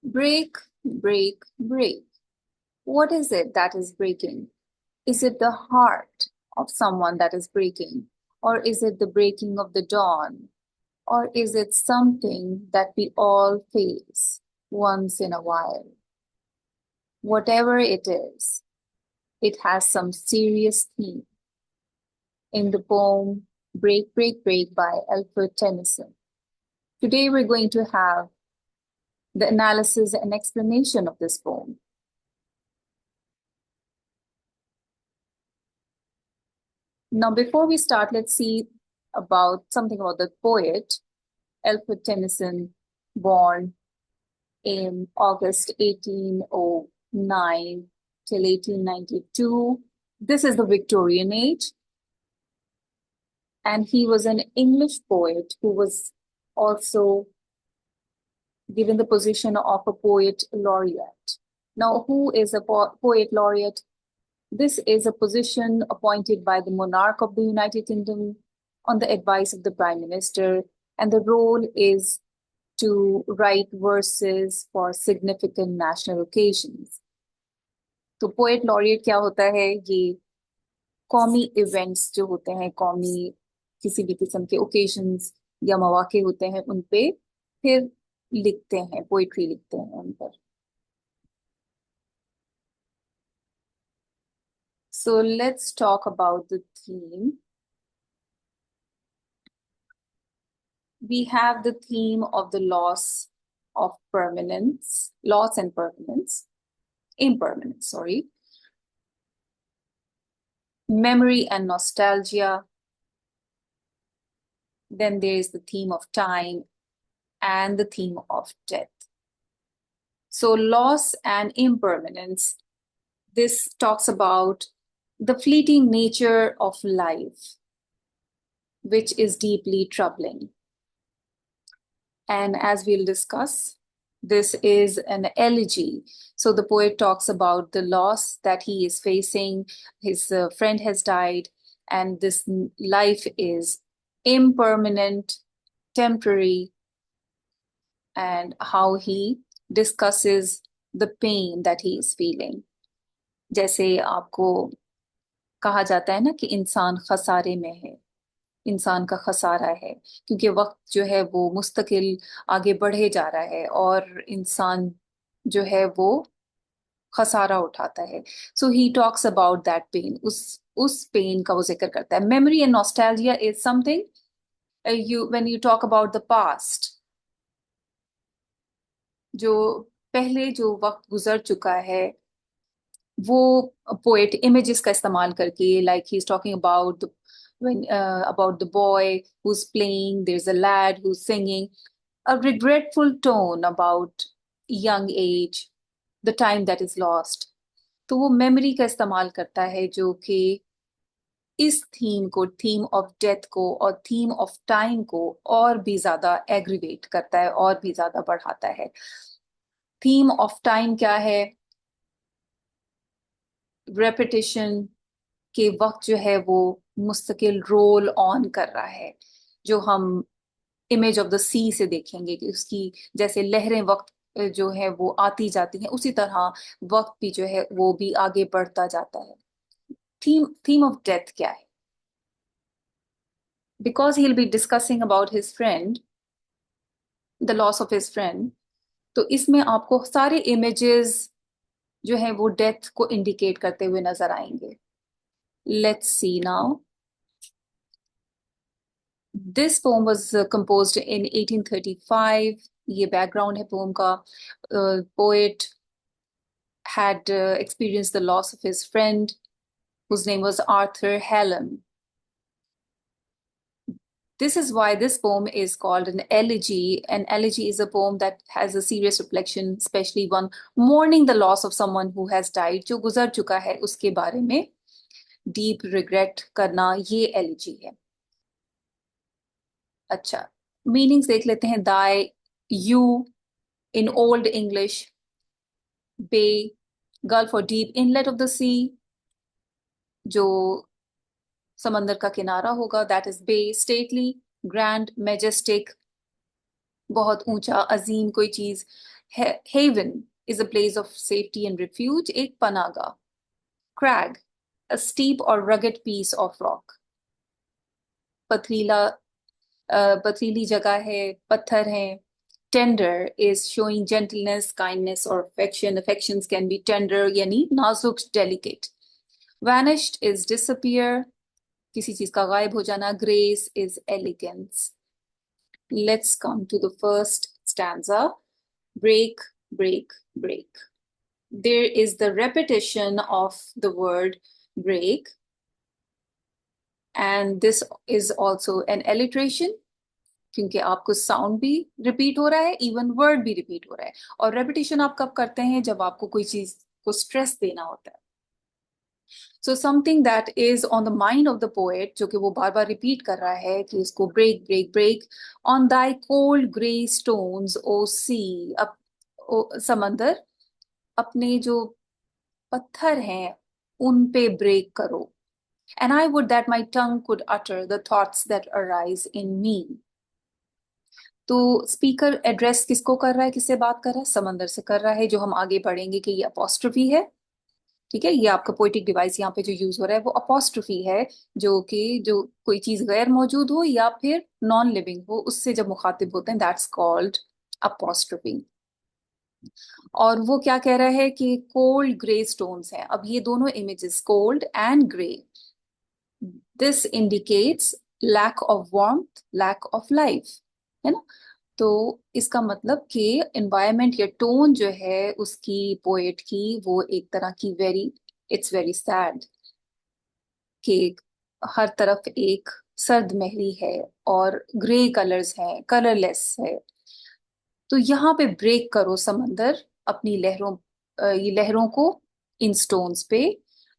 Break, break, break. What is it that is breaking? Is it the heart of someone that is breaking? Or is it the breaking of the dawn? Or is it something that we all face once in a while? Whatever it has some serious theme in the poem Break, Break, Break by Alfred Tennyson. Today we're going to have the analysis and explanation of this poem. Now, before we start, let's see about something about the poet, Alfred Tennyson, born in August 1809 till 1892. This is the Victorian age. And he was an English poet who was also given the position of a poet laureate. Now, who is a poet laureate? This is a position appointed by the monarch of the United Kingdom on the advice of the Prime Minister, and the role is to write verses for significant national occasions. तो poet laureate क्या होता है? ये कौमी events जो होते हैं, कौमी किसी भी किस्म के ओकेजन्स या मौके होते हैं, उन पे फिर लिखते हैं, पोइट्री लिखते हैं उन पर. So let's talk about the theme. We have the theme of the loss of permanence, loss and permanence, impermanence, sorry. Memory and nostalgia. Then there is the theme of time and the theme of death. So loss and impermanence, this talks about the fleeting nature of life, which is deeply troubling. And as we'll discuss, this is an elegy. So the poet talks about the loss that he is facing. His friend has died, and this life is impermanent, temporary, and how he discusses the pain that he is feeling. जैसे आपको कहा जाता है ना कि इंसान खसारे में है, इंसान का खसारा है, क्योंकि वक्त जो है वो मुस्तकिल आगे बढ़े जा रहा है और इंसान जो है वो खसारा उठाता है. So he talks about that pain, उस पेन का वो जिक्र करता है. Memory and nostalgia is something you when you talk about the past, जो पहले जो वक्त गुजर चुका है, वो पोएट इमेजेस का इस्तेमाल करके, like he is talking about when about the boy who's playing, there's a lad who's singing, a regretful tone about young age, the time that is lost. तो वो मेमोरी का इस्तेमाल करता है जो कि इस थीम को, थीम ऑफ डेथ को और थीम ऑफ टाइम को और भी ज्यादा एग्रीवेट करता है और भी ज्यादा बढ़ाता है. थीम ऑफ टाइम क्या है? रेपिटेशन के वक्त जो है वो मुस्तकिल रोल ऑन कर रहा है, जो हम इमेज ऑफ द सी से देखेंगे कि उसकी जैसे लहरें वक्त जो है वो आती जाती हैं, उसी तरह वक्त भी जो है वो भी आगे बढ़ता जाता है. थीम ऑफ डेथ क्या है? Because he will be discussing about his friend, the loss of his friend, तो इसमें आपको सारे इमेजेस जो है वो डेथ को इंडिकेट करते हुए नजर आएंगे. Let's see now. This poem was composed in 1835. ये बैकग्राउंड है पोम का. Poet had experienced the loss of his friend, whose name was Arthur Hallam. This is why this poem is called an elegy. An elegy is a poem that has a serious reflection, especially one mourning the loss of someone who has died, जो गुजर चुका है, उसके बारे में deep regret करना, ये elegy है. अच्छा, मीनिंग्स देख लेते हैं. दाई, you in Old English, bay, gulf or deep inlet of the sea, जो समंदर का किनारा होगा, that is bay. stately, grand, majestic, बहुत ऊंचा, अजीम कोई चीज. Haven is a place of safety and refuge. एक पनागा. Crag, a steep or rugged piece of rock. पथरीला पथरीली जगह है, पत्थर है. Tender is showing gentleness, kindness, or affection. Affections can be tender, यानी नाजुक, delicate. Vanished is disappear, किसी चीज का गायब हो जाना. Grace is elegance. Let's come to the first stanza. Break, break, break. There is the repetition of the word break, and this is also an alliteration, क्योंकि आपको साउंड भी repeat हो रहा है, इवन वर्ड भी रिपीट हो रहा है. और रेपिटेशन आप कब करते हैं? जब आपको कोई चीज को स्ट्रेस देना होता है. So something that is on the mind of the poet, जो कि वो बार बार रिपीट कर रहा है कि इसको break break break. On thy cold grey stones O sea, समंदर, अपने जो पत्थर हैं उन पे ब्रेक करो. And I would that my tongue could utter the thoughts that arise in me. तो स्पीकर एड्रेस किसको कर रहा है, किससे बात कर रहा है? समंदर से कर रहा है, जो हम आगे पढ़ेंगे कि ये अपोस्ट्रोफी है. ठीक है, ये आपका पोएटिक डिवाइस यहाँ पे जो यूज हो रहा है वो अपोस्ट्रोफी है, जो कि जो कोई चीज गैर मौजूद हो या फिर नॉन लिविंग हो, उससे जब मुखातिब होते हैं, दैट्स कॉल्ड अपोस्ट्रोफी. और वो क्या कह रहा है कि कोल्ड ग्रे स्टोन्स हैं. अब ये दोनों images, cold and grey, this indicates lack of warmth, lack of life, है ना. तो इसका मतलब कि एनवायरमेंट या टोन जो है उसकी, पोएट की, वो एक तरह की इट्स वेरी सैड, कि हर तरफ एक सर्द महरी है और ग्रे कलर्स हैं, कलरलेस है. तो यहाँ पे ब्रेक करो समंदर अपनी लहरों, ये लहरों को, इन स्टोन्स पे.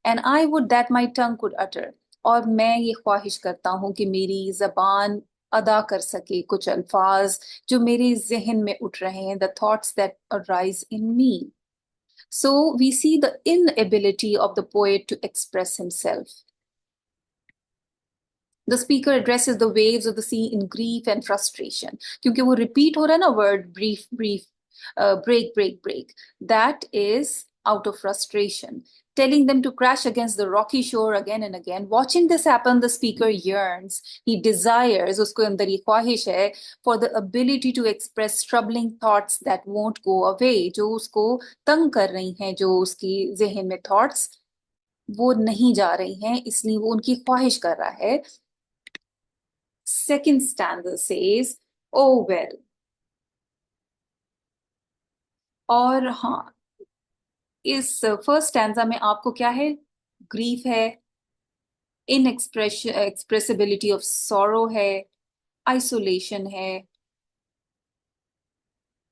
And I would that my tongue could utter, और मैं ये ख्वाहिश करता हूँ कि मेरी जबान अदा कर सके कुछ अल्फाज जो मेरे जहन में उठ रहे हैं, the thoughts that arise in me. So we see the inability of the poet to express himself. The speaker addresses the waves of the sea in grief and frustration. क्योंकि वो repeat हो रहा है ना word brief, brief, break, break, break. That is out of frustration, telling them to crash against the rocky shore again and again. Watching this happen, the speaker yearns. He desires, उसको अंदर ये ख्वाहिश है, for the ability to express troubling thoughts that won't go away. जो उसको तंग कर रही हैं, जो उसकी जहन में thoughts, वो नहीं जा रही हैं, इसलिए वो उनकी ख्वाहिश कर रहा है. Second stanza says, oh well. और हाँ, इस फर्स्ट स्टैंजा में आपको क्या है? ग्रीफ है, एक्सप्रेसिबिलिटी ऑफ सॉरो है, आइसोलेशन है.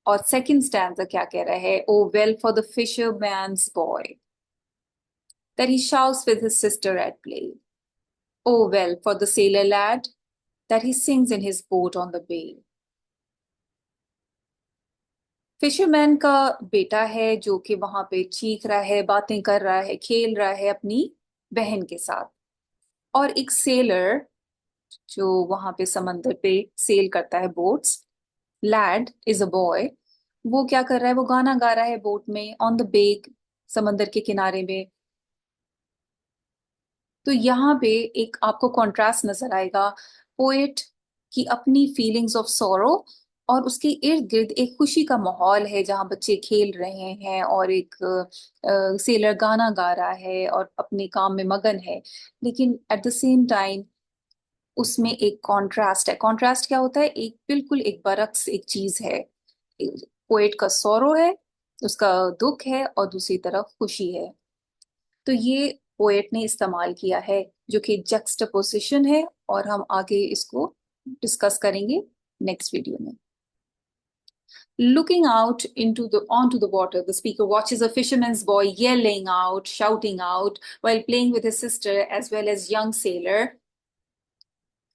और सेकंड स्टैंजा क्या कह रहा है? O well for the fisherman's boy that he shouts with his sister at play. Oh well for the sailor lad that he sings in his boat on the bay. Fisherman का बेटा है जो कि वहां पे चीख रहा है, बातें कर रहा है, खेल रहा है अपनी बहन के साथ. और एक सेलर जो वहां पे समंदर पे सेल करता है boats, lad is a boy, वो क्या कर रहा है? वो गाना गा रहा है बोट में, ऑन द बे, समंदर के किनारे में. तो यहाँ पे एक आपको कॉन्ट्रास्ट नजर आएगा, पोएट की अपनी फीलिंग्स ऑफ सॉरो, और उसके इर्द गिर्द एक खुशी का माहौल है जहाँ बच्चे खेल रहे हैं और एक सेलर गाना गा रहा है और अपने काम में मगन है. लेकिन एट द सेम टाइम उसमें एक कॉन्ट्रास्ट है. कॉन्ट्रास्ट क्या होता है? एक बिल्कुल एक बरक्स एक चीज है. पोएट का सॉरो है, उसका दुख है, और दूसरी तरफ खुशी है. तो ये पोएट ने इस्तेमाल किया है, जो कि जक्सटापोजिशन है, और हम आगे इसको डिस्कस करेंगे नेक्स्ट वीडियो में. Looking out onto the water, the speaker watches a fisherman's boy yelling out, shouting out, while playing with his sister, as well as young sailor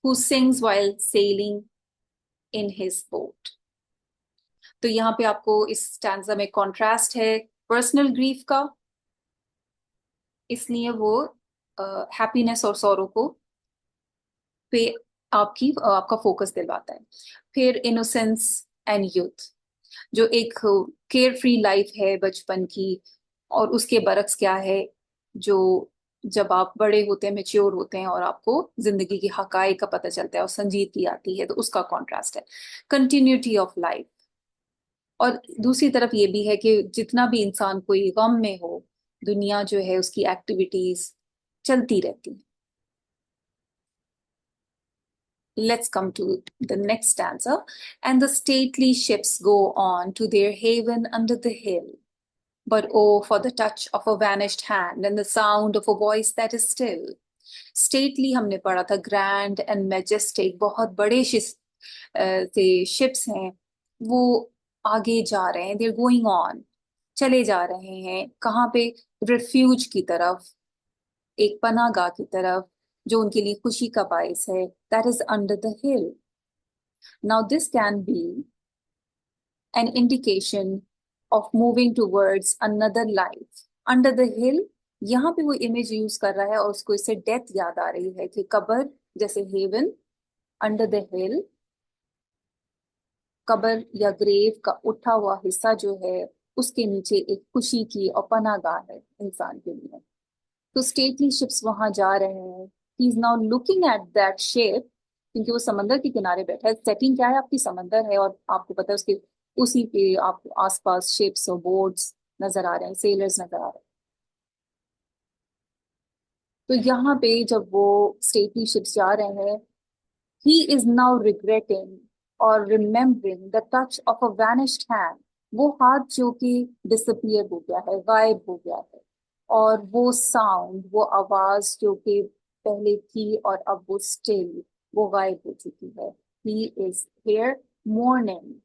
who sings while sailing in his boat. तो यहाँ पे आपको इस stanza में contrast है personal grief का, इसलिए वो हैप्पीनेस और सॉरो को पे आपका फोकस दिलवाता है. फिर इनोसेंस एंड यूथ. जो एक केयर फ्री लाइफ है बचपन की, और उसके बरक्स क्या है, जो जब आप बड़े होते हैं, मेच्योर होते हैं और आपको जिंदगी की हकाइक का पता चलता है और संजीदगी आती है, तो उसका कॉन्ट्रास्ट है कंटिन्यूटी ऑफ लाइफ। और दूसरी तरफ ये भी है कि जितना भी इंसान कोई गम में हो, दुनिया जो है उसकी एक्टिविटीज चलती रहती है। Let's come to the next stanza. And the stately ships go on to their haven under the hill. But oh, for the touch of a vanished hand and the sound of a voice that is still. Stately हमने पढ़ा था, grand and majestic, बहुत बड़े से ships हैं, वो आगे जा रहे हैं, they're going on, चले जा रहे हैं कहाँ पे? refuge की तरफ, एक पनाहगाह की तरफ, जो उनके लिए खुशी का बायस है, that is under the hill. Now, this can be an indication of moving towards another life. Under the hill, यहाँ पे वो इमेज यूज कर रहा है और उसको इससे डेथ याद आ रही है कि कब्र, जैसे हेवन, अंडर द हिल, कब्र या ग्रेव का उठा हुआ हिस्सा जो है, उसके नीचे एक खुशी की और पनाहगाह है इंसान के लिए। तो स्टेटली शिप्स वहां जा रहे हैं, he is now looking at that ship, क्योंकि वो समंदर के किनारे बैठा है। सेटिंग क्या है आपकी? समंदर है, और आपको पता है उसके उसी पे आपको आसपास शिप्स और बोट्स नजर आ रहे हैं, सेलर्स नजर आ रहे हैं। तो यहाँ पे जब वो स्टेटली शिप्स जा रहे हैं, he is now regretting or remembering the touch of a vanished hand. वो हाथ जो कि डिसअपियर हो गया है, गायब हो गया है, और वो साउंड, वो आवाज जो कि पहले थी और अब वो स्टिल, वो गायब हो चुकी है। he is here mourning.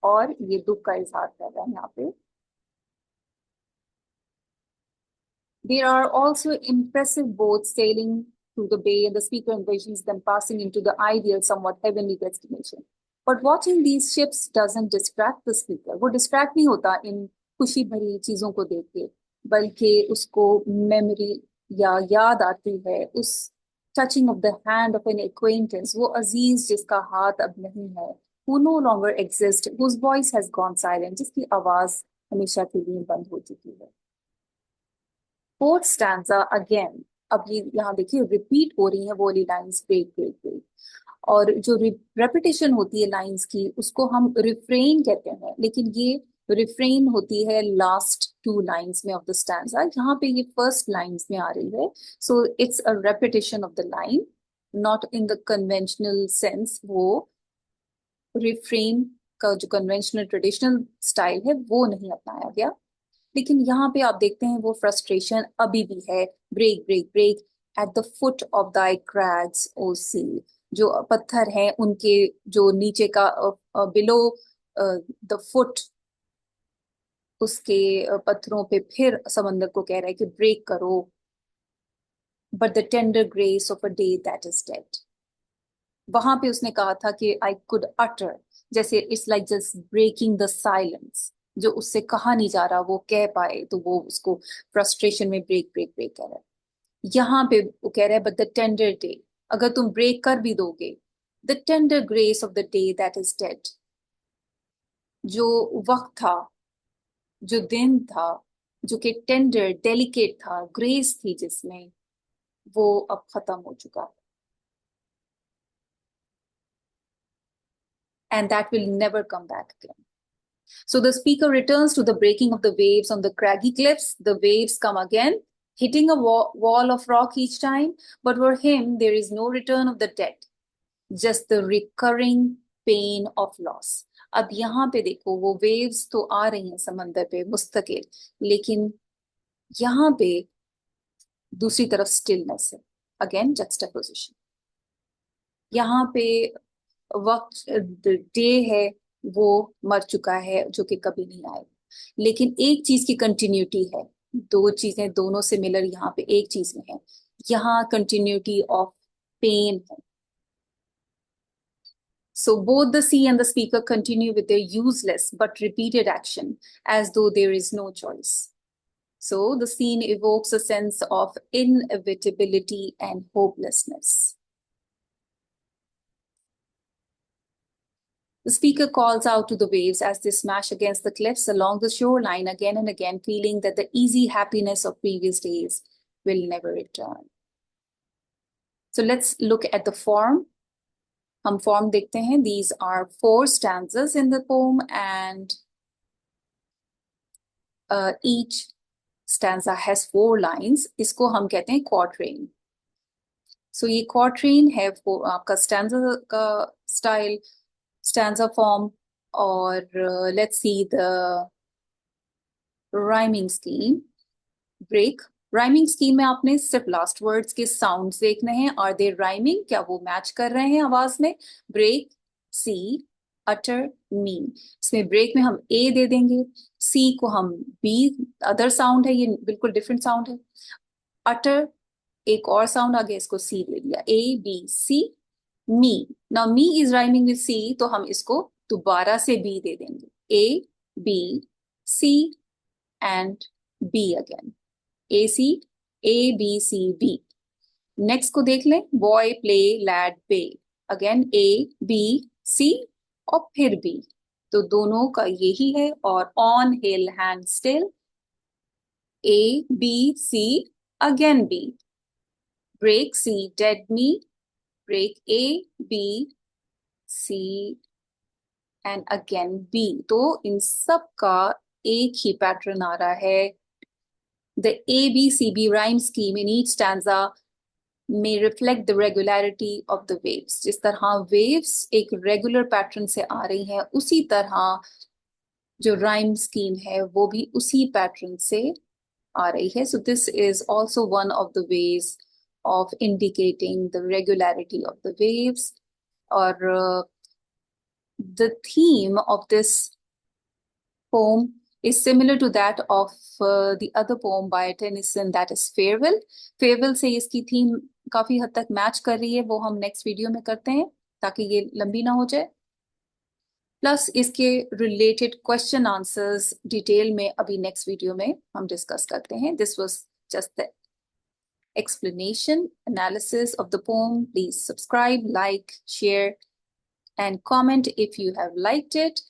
और ये दुख का इजहार कर रहा है यहाँ पे। There are also impressive boats sailing through the bay, and the speaker envisions them passing into the ideal, somewhat heavenly destination. But watching these ships doesn't distract the speaker. वो distract नहीं होता इन खुशी भरी चीजों को देख के, बल्कि उसको मेमोरी या याद आती है उस touching of the hand of an acquaintance, वो अजीज जिसका हाथ अब नहीं है, who no longer exists, whose voice has gone silent, जिसकी आवाज हमेशा के लिए बंद हो चुकी है। फोर्थ स्टैंजा अगेन, अब ये यहाँ देखिए रिपीट हो रही है वो वाली लाइन्स, ब्रेक ब्रेक ब्रेक, और जो रेपिटेशन होती है लाइंस की उसको हम रिफ्रेन कहते हैं, लेकिन ये रिफ्रेन होती है लास्ट टू लाइंस में ऑफ द स्टैंजा। यहाँ पे ये फर्स्ट लाइंस में आ रही है, so it's a repetition of the line, not in the conventional sense. वो रिफ्रेन का जो कन्वेंशनल ट्रेडिशनल स्टाइल है वो नहीं अपनाया गया, लेकिन यहाँ पे आप देखते हैं वो फ्रस्ट्रेशन अभी भी है। Break break break at the foot of thy crags O sea, जो पत्थर हैं उनके जो नीचे का बिलो द फुट, उसके पत्थरों पे फिर समंदर को कह रहा है कि ब्रेक करो। But the tender grace of a day that is dead, वहां पे उसने कहा था कि आई कुड अटर, जैसे it's like just breaking the silence, जो उससे कहा नहीं जा रहा वो कह पाए, तो वो उसको फ्रस्ट्रेशन में ब्रेक ब्रेक ब्रेक कह रहा है। यहाँ पे वो कह रहा है बट द टेंडर डे, अगर तुम ब्रेक कर भी दोगे, the tender grace of the day that is dead, जो वक्त था, जो दिन था, जो कि टेंडर डेलिकेट था, ग्रेस थी जिसमें, वो अब खत्म हो चुका है। And that will never come back again. So the speaker returns to the breaking of the waves on the craggy cliffs. The waves come again, hitting a wall of rock each time. But for him, there is no return of the dead, just the recurring pain of loss. अब यहाँ पे देखो, वो waves तो आ रही हैं समंदर पे मुस्तकिल, लेकिन यहाँ पे दूसरी तरफ स्टिलनेस है। अगेन जक्सटापोजिशन, यहाँ पे वक्त, डे है, वो मर चुका है जो कि कभी नहीं आएगा, लेकिन एक चीज की कंटिन्यूटी है। दो चीजें दोनों सिमिलर यहाँ पे एक चीज में है, यहाँ कंटिन्यूटी ऑफ पेन है। So both the sea and the speaker continue with their useless but repeated action as though there is no choice. So the scene evokes a sense of inevitability and hopelessness. The speaker calls out to the waves as they smash against the cliffs along the shoreline again and again, feeling that the easy happiness of previous days will never return. So let's look at the form. हम form देखते हैं. These are 4 stanzas in the poem, and each stanza has 4 lines. इसको हम कहते हैं quatrain. So ये quatrain है आपका stanza का style, stanza form, और let's see the rhyming scheme. Break. Rhyming scheme में आपने सिर्फ last words के sounds देखने हैं. Are they rhyming? क्या वो match कर रहे हैं आवाज में? Break, see, utter, mean. इसमें break में हम A दे देंगे, C को हम B, other sound है, ये बिल्कुल different sound है. Utter एक और sound आ गया, इसको C दे दिया. A, B, C, me. Now me is rhyming with C, तो हम इसको दोबारा से B दे देंगे. A, B, C and B again. A, C, A, B, C, B. Next को देख लें. Boy, play, lad, pay. Again A, B, C और फिर B. तो दोनों का यही है. और on, hill, hand, still. A, B, C, again B. Break, C, dead me. Break A, B, C and again B. तो इन सब का एक ही पैटर्न आ रहा है. The ABCB rhyme scheme in each stanza may reflect the regularity of the waves. जिस तरह waves एक regular pattern से आ रही हैं, उसी तरह जो rhyme scheme है वो भी उसी pattern से आ रही है. So this is also one of the ways of indicating the regularity of the waves. और the theme of this poem is similar to that of the other poem by Tennyson, that is Farewell. Farewell से इसकी theme काफी हद तक match कर रही है. वो हम नेक्स्ट वीडियो में करते हैं ताकि ये लंबी ना हो जाए. प्लस इसके रिलेटेड क्वेश्चन आंसर्स डिटेल में अभी नेक्स्ट वीडियो में हम डिस्कस करते हैं. This was just the explanation, analysis of the poem. Please subscribe, like, share and comment if you have liked it.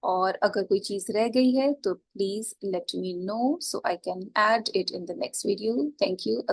और अगर कोई चीज रह गई है तो please let me know so I can add it in the next video. Thank you.